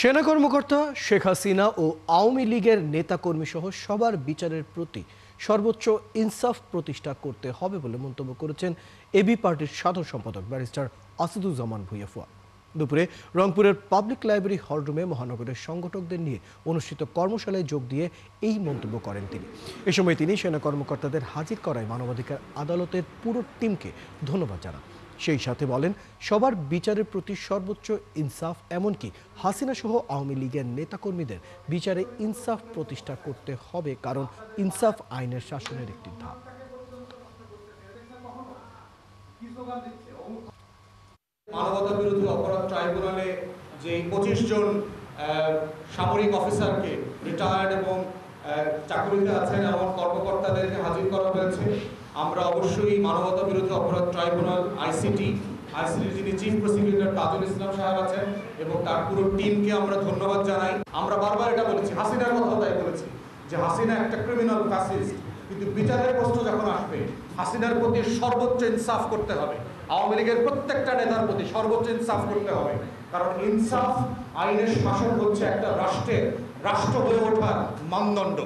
সেনা কর্মকর্তা শেখ হাসিনা ও আওয়ামী লীগের নেতাকর্মী সহ সবার বিচারের প্রতি সর্বোচ্চ ইনসাফ প্রতিষ্ঠা করতে হবে বলে মন্তব্য করেছেন এবি পার্টির সাধারণ সম্পাদক ব্যারিস্টার আসাদুজ্জামান ভূঁইয়া ফুয়াদ। দুপুরে রংপুরের পাবলিক লাইব্রেরি হলরুমে মহানগরের সংগঠকদের নিয়ে অনুষ্ঠিত কর্মশালায় যোগ দিয়ে এই মন্তব্য করেন তিনি। এ সময় তিনি সেনা কর্মকর্তাদের হাজির করায় মানবাধিকার আদালতের পুরো টিমকে ধন্যবাদ জানান। সেই সাথে বলেন, সবার বিচারের প্রতি সর্বোচ্চ ইনসাফ, এমনকি হাসিনা সহ আওয়ামী লীগের নেতাকর্মীদের বিচারে ইনসাফ প্রতিষ্ঠা করতে হবে, কারণ ইনসাফ আইনের শাসনের একটি ধাপ। মানবতা বিরোধী অপরাধ ট্রাইব্যুনালে যে 25 জন সামরিক অফিসারকে, রিটায়ার্ড এবং চাকরিতে আছেন এমন কর্মকর্তাদেরকে হাজির করা হয়েছে। আমরা অবশ্যই মানবতা বিরোধী অপরাধ ট্রাইব্যুনাল আইসিটি যিনি চিফ প্রসিকিউটর তাজুল ইসলাম সাহেব আছেন এবং তার পুরো টিমকে আমরা ধন্যবাদ জানাই। আমরা বারবার এটা বলেছি, হাসিনার কথাও তাই বলেছি যে হাসিনা একটা ক্রিমিনাল ফ্যাসিস্ট, কিন্তু বিচারের প্রশ্ন যখন আসবে হাসিনার প্রতি সর্বোচ্চ ইনসাফ করতে হবে, আওয়ামী লীগের প্রত্যেকটা নেতার প্রতি সর্বোচ্চ ইনসাফ করতে হবে। কারণ ইনসাফ আইনের শাসন হচ্ছে একটা রাষ্ট্র হয়ে ওঠার মানদণ্ড।